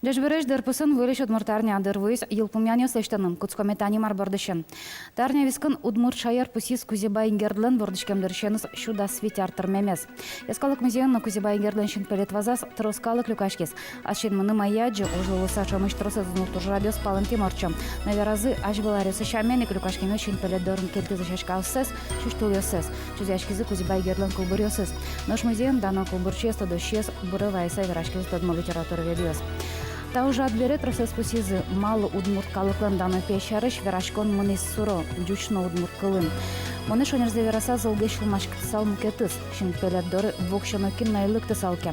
Дежбереш дерпусын вылеш удмуртарня дервыс елпумяне слештаным куцкометани марбордышен. Тарня вискан удмурт шайер пусис кузебай гердлен бордышкем дершенус шуда свитяртыр мемес. Яскалык музейн на кузебай гердлен шин пелет вазас троскалык люкашкис. Ашин мыны маяджи ужлылыса чамыш тросы знуртур радиос палын тиморчам. Наверазы аж беларисы шаменик люкашкиме шин пелет дорын келки зашашкалсес, шуштулёсес. Чузяшкизы кузебай гердлен кулбурёсес. Наш музейн дана кулбурчеста дощес бурывайса верашкиз дадма литературы ведиос. Та уже отберет процесс пусизы мало удмурт калыклын даны пещерыш верашкон мынис суро дючно удмурт кылын. Моны шонерзе вераса золгешл машксал мукетыс шин пелет доры вокшонокин найлыкты салке.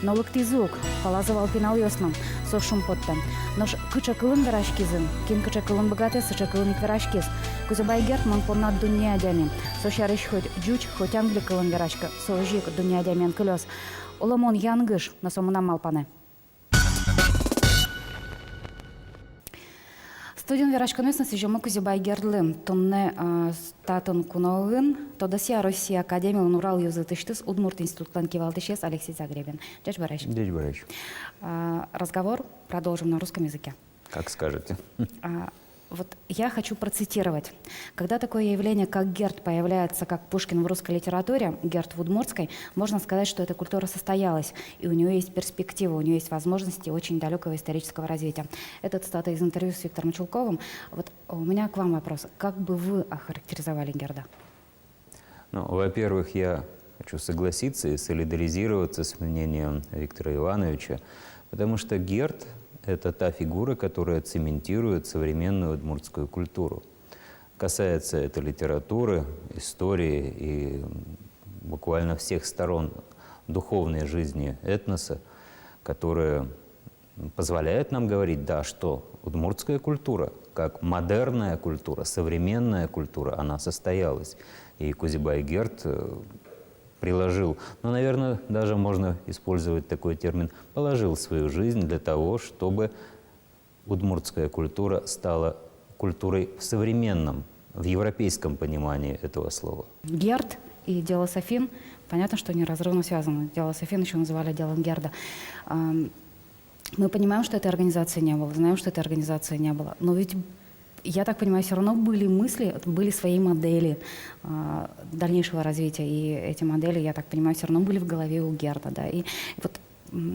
Нолыкты звук палазывал пинал ёсном сошум поттен. Нож кыча кылын верашкизын кин кыча кылын богате сыча кылын верашкиз. Кузебай герт мон понад дуния дями. Сошарыш хоть дюч хоть англи кылын верашка. Сожик дуния дямен кылёс. Оламон янгыш на сомуна малпане. Студент верашканес на сижому Кузебай гердлен тонне статын куногын тодосия Россия академия Урал юзытыштыс Удмурт институтлан кивалтышес Алексей Загребин. Дядь Барыч. Дядь Барыч. Разговор продолжим на русском языке. Как скажете. Вот я хочу процитировать. Когда такое явление, как герд, появляется, как Пушкин в русской литературе, герд в удмуртской, можно сказать, что эта культура состоялась, и у нее есть перспектива, у нее есть возможности очень далекого исторического развития. Это цитата из интервью с Виктором Чулковым. Вот у меня к вам вопрос. Как бы вы охарактеризовали герда? Ну, во-первых, я хочу согласиться и солидаризироваться с мнением Виктора Ивановича, потому что герд – это та фигура, которая цементирует современную удмуртскую культуру. Касается это литературы, истории и буквально всех сторон духовной жизни этноса, которая позволяет нам говорить, да, что удмуртская культура, как модерная культура, современная культура, она состоялась. И Кузебай герд приложил, ну, наверное, даже можно использовать такой термин, положил свою жизнь для того, чтобы удмуртская культура стала культурой в современном, в европейском понимании этого слова. Герд и дело Софин, понятно, что неразрывно связаны. Дело Софин еще называли делом герда. Мы понимаем, что этой организации не было, знаем, что этой организации не было, но ведь я так понимаю, все равно были мысли, были свои модели дальнейшего развития, и эти модели, я так понимаю, все равно были в голове у герда, да, и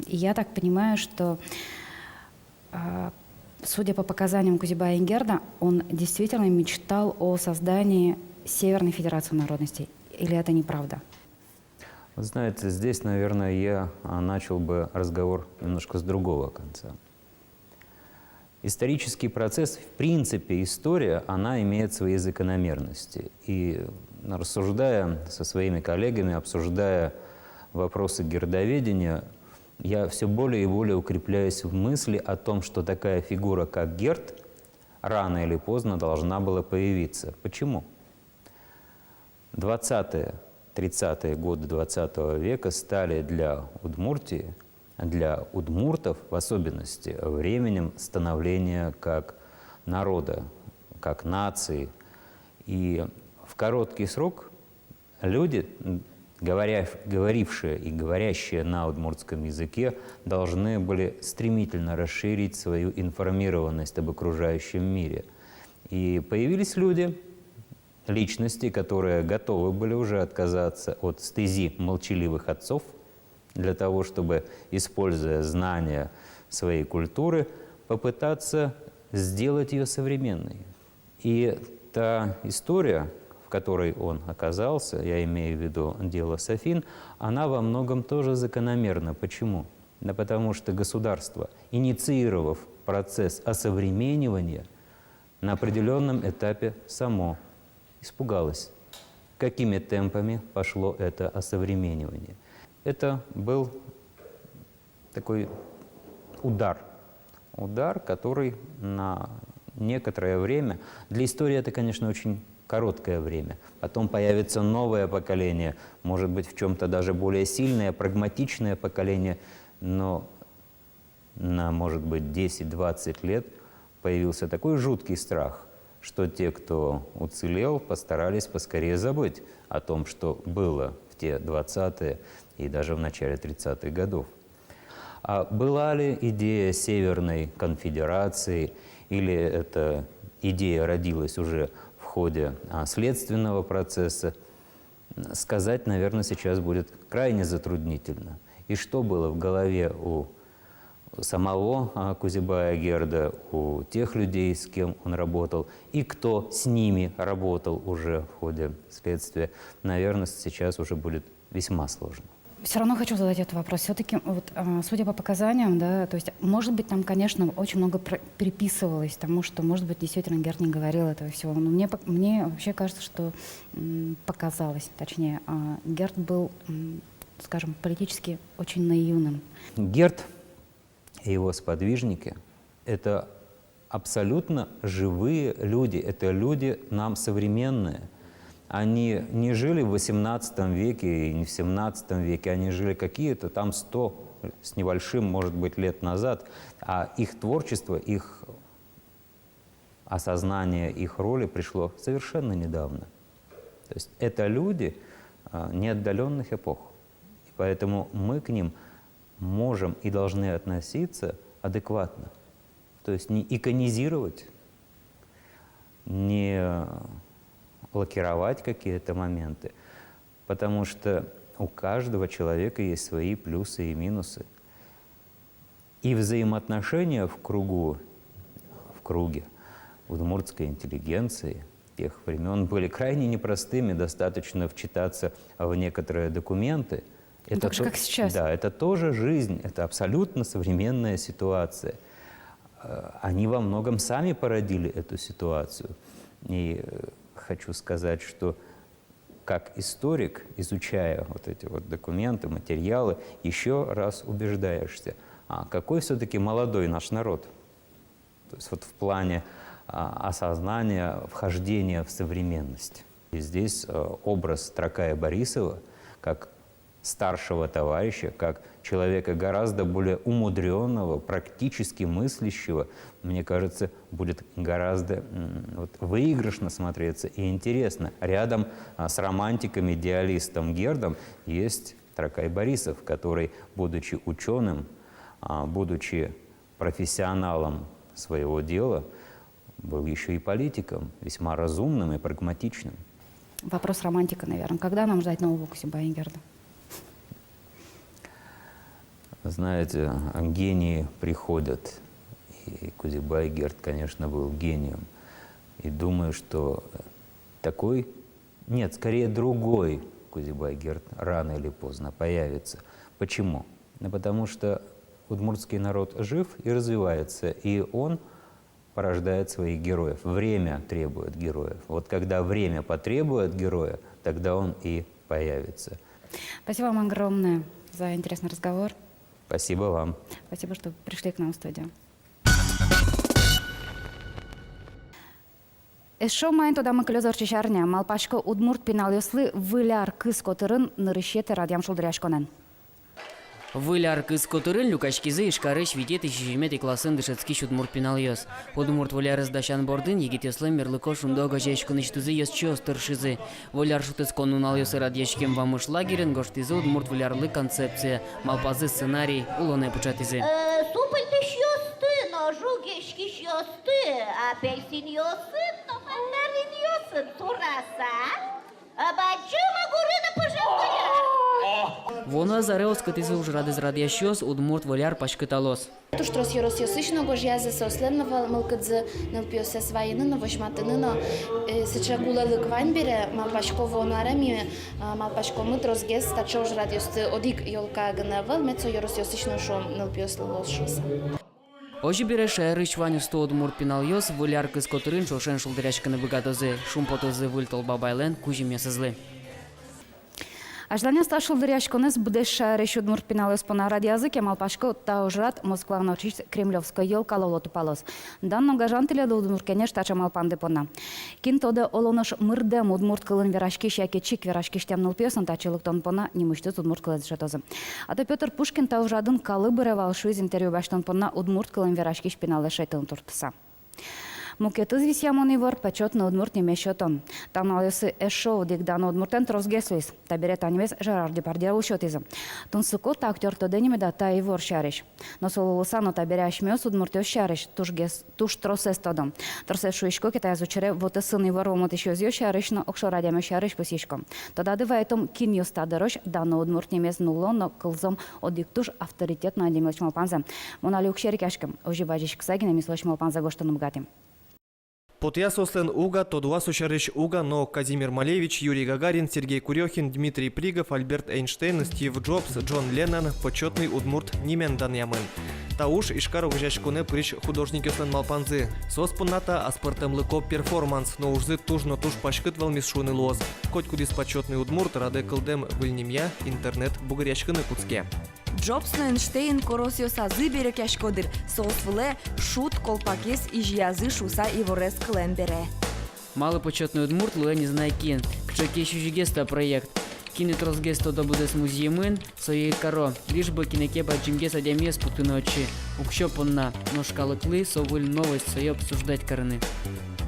я так понимаю, что, судя по показаниям Кузебая герда, он действительно мечтал о создании Северной Федерации народностей, или это неправда? Вы знаете, здесь, наверное, я начал бы разговор немножко с другого конца. Исторический процесс, в принципе, история, она имеет свои закономерности. И рассуждая со своими коллегами, обсуждая вопросы гердоведения, я все более и более укрепляюсь в мысли о том, что такая фигура, как герд, рано или поздно должна была появиться. Почему? 20-е, 30-е годы 20 века стали для Удмуртии, для удмуртов в особенности временем становления как народа, как нации. И в короткий срок люди, говорившие и говорящие на удмуртском языке, должны были стремительно расширить свою информированность об окружающем мире. И появились люди, личности, которые готовы были уже отказаться от стези молчаливых отцов, для того, чтобы, используя знания своей культуры, попытаться сделать ее современной. И та история, в которой он оказался, я имею в виду дело Софин, она во многом тоже закономерна. Почему? Да потому что государство, инициировав процесс осовременивания, на определенном этапе само испугалось, какими темпами пошло это осовременивание. Это был такой удар, который на некоторое время, для истории это, конечно, очень короткое время, потом появится новое поколение, может быть, в чем-то даже более сильное, прагматичное поколение, но на, может быть, 10-20 лет появился такой жуткий страх, что те, кто уцелел, постарались поскорее забыть о том, что было в те 20-е и даже в начале 30-х годов. А была ли идея Северной конфедерации, или эта идея родилась уже в ходе следственного процесса, сказать, наверное, сейчас будет крайне затруднительно. И что было в голове у самого Кузибая-Герда, у тех людей, с кем он работал, и кто с ними работал уже в ходе следствия, наверное, сейчас уже будет весьма сложно. Все равно хочу задать этот вопрос. Все-таки, вот, судя по показаниям, да, то есть, может быть, там, конечно, очень много переписывалось тому, что, может быть, действительно Герд не говорил этого всего. Но мне вообще кажется, что показалось, точнее, Герд был, скажем, политически очень наивным. Герд и его сподвижники – это абсолютно живые люди, это люди нам современные. Они не жили в XVIII веке и не в XVII веке, они жили какие-то там 100 с небольшим, может быть, лет назад, а их творчество, их осознание их роли пришло совершенно недавно. То есть это люди неотдаленных эпох, и поэтому мы к ним можем и должны относиться адекватно. То есть не иконизировать, не лакировать какие-то моменты, потому что у каждого человека есть свои плюсы и минусы. И взаимоотношения в круге удмуртской интеллигенции тех времен были крайне непростыми, достаточно вчитаться в некоторые документы. Это так же, как сейчас. Да, это тоже жизнь, это абсолютно современная ситуация. Они во многом сами породили эту ситуацию. И хочу сказать, что как историк, изучая вот эти вот документы, материалы, еще раз убеждаешься, какой все-таки молодой наш народ. То есть вот в плане осознания, вхождения в современность. И здесь образ Тракая Борисова как старшего товарища, как человека гораздо более умудренного, практически мыслящего, мне кажется, будет гораздо выигрышно смотреться и интересно. Рядом с романтиком, идеалистом Гердом есть Тракай Борисов, который, будучи ученым, будучи профессионалом своего дела, был еще и политиком, весьма разумным и прагматичным. Вопрос романтика, наверное. Когда нам ждать нового Кузибая-Герда? Знаете, гении приходят, и Кузибай-Герд, конечно, был гением. И думаю, что такой, нет, скорее другой Кузибай-Герд рано или поздно появится. Почему? Ну, потому что удмуртский народ жив и развивается, и он порождает своих героев. Время требует героев. Вот когда время потребует героя, тогда он и появится. Спасибо вам огромное за интересный разговор. Спасибо вам. Спасибо, что пришли к нам в студию. Эшо майын тодамы клёзор чешарня, малпашка удмурт пеналёслы выляр кыз котырын нырышеты радиам шулдыряшконен. Выляр кыз котырын люкачкизы ишкары швидеты шижимет и классын дышецки шудмурт пеналёс. Удмурт выляр издашан бордын егетеслы мерлыко шундога жешкыныштызы ёсчы остыршызы. Выляр шутыз конуналёсы радьешкем вамыш лагерен гоштызы удмурт вылярлы концепция, малпазы сценарий, улоне пучатызы. Супылтыш ёсты, но жугешкиш ёсты, апельсин ёсын, но мандарин ёсын, тураса. Баджыма гурына пожалуя. Вона зареос катызы уж радыз радьящёс удмурт выляр пашкыталос. То, что росьёсычно гожьязы соследного мылкадзы нылпиосе свайныны, вошматыныны, сычагула лыквань бере, малпашково нарами, малпашкомы трозгез, тачо уж радиосты одик ёлка гневал, мецо росьёсычно шо нылпиос лосшоса. Ожи бере шайры шваню сто удмурт пеналёс, выляр кыз котырын шошен шулдыряшканы быгадозы, шумпотозы выльтол бабайлен, кужим ясызлы. Аждання сташыл дыряшконыз будеш шайрыш удмурт пеналёс пона радиязык, малпашка таужрат Москва научись Кремлевской ёлка лолоту палос. Данно гажантыля до удмурткене штача малпанды пона. Кинтода олонош мырдем удмурт кылын верашкиш, яке чик верашкиш темныл пьесын тачылыктон пона немыштыз удмурт кылыз жатозы. Ато Петр Пушкин таужрадын калы быры валшуиз интервью баштон пона удмурт кылын верашкиш пеналыш айтылын туртыса. Мукетыз висямоны вор почетный удмурт неме счетон. Таналысы эшоу дигдан удмуртен трозгеслис. Таберет анимес Жерар Депардье учетизм. Тунсуко актер то денемеда та и вор шариш. Но сололусано таберяш мёс удмуртёс шариш. Туш тросес тодом. Тросес шуишко китай изучере вот сын и воромот еще зё шариш, но окшорадяме шариш посишком. Тогда дываетом киньё стадерош дано удмурт немес нуло, но кылзом одиктуш авторитет на демелч малпанза. Моналюк шерикашкам. Оживажиш ксагина мислоч малпанза гоштаным гатим. Потя сослен Уга, Тодуа Сушарыш Уга, но Казимир Малевич, Юрий Гагарин, Сергей Курехин, Дмитрий Пригов, Альберт Эйнштейн, Стив Джобс, Джон Леннон, почетный удмурт Нимен Даньямен. Тауш Ишкар Угжашкуне приш художник Йослен Малпанзы. Соспунната аспортем лыко перформанс, но ужзы тужно туж пашкытвал мисшуны лоз. Хоть кудис почетный удмурт, раде кылдем выльнимья, интернет бугрячкыны куцке. Джобс Эйнштейн коросиоса зыбере кешкодыр, соосвле шут колпакес и жязы шуса и ворес кленбере. Мало почетный удмурт луэ не знай кин. Кчаке шужигеста проект. Кине трозгесто да буде с музеемен, своей каро. Лишь бы кинекеба джимгеса дямес путы ночи. Укщопонна, но шкалыклы совыль новость свое обсуждать карны.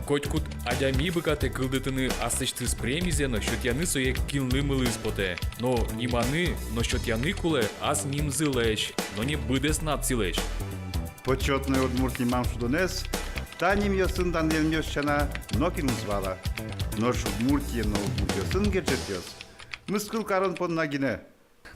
Котькут адями быкаты кылдытыны асычтыз премизе насчет яны сое килны мылыз поте. Но ниманы насчет яны куле ас нимзы лэш, но не быдес нацилэш. Почетный удмурт имам Шудонес, та ним йосын елмёшчана нокин звала. Но шудмуртие но йосын геджетёс. Мыскыл карон поннагине.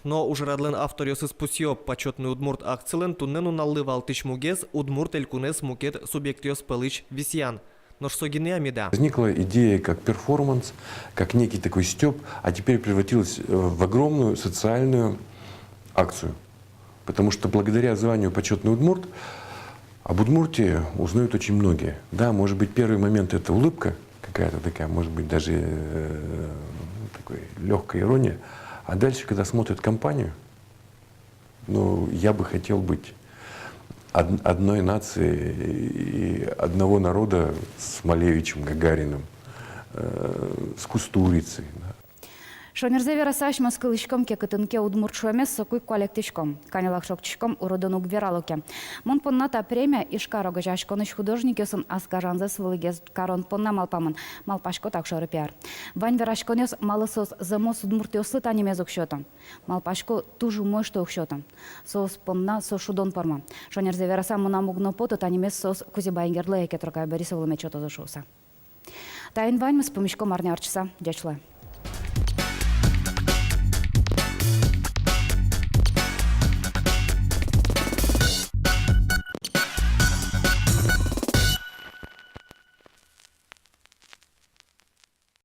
Но уже радлен автор Йосыс Пусьё, почетный удмурт акцелен, туннену налывал тычмугез, удмурт элькунес мукет субъектиос пылыч висьян. Но что генеамида? Возникла идея как перформанс, как некий такой стёб, а теперь превратилась в огромную социальную акцию. Потому что благодаря званию почетный удмурт об Удмуртии узнают очень многие. Да, может быть, первый момент это улыбка какая-то такая, может быть, даже такой легкая ирония. А дальше, когда смотрят компанию, ну, я бы хотел быть одной нации и одного народа с Малевичем, Гагариным, с Кустурицей. Да. Шонерзевера саш маскылышком кекытынке удмурт шуэмес сокуй коллектишком, канелах шокчишком уродынук вералуке. Мон понната премия ишкаро гажашконыш художникесын аскажанзес вылыгез карон понна малпамын, малпашко так шоры пиар. Вань верашконес малысос замос удмуртиосы танимезук счетом. Малпашко тужу мой что счетом. Сос понна со шудон порма. Шонерзевера сам мунамугно пото танимез сос кузибайнгерле, кетрока Борисовлы мечото зашуса. Тайн вань мы с помещком арнярчса, дячле.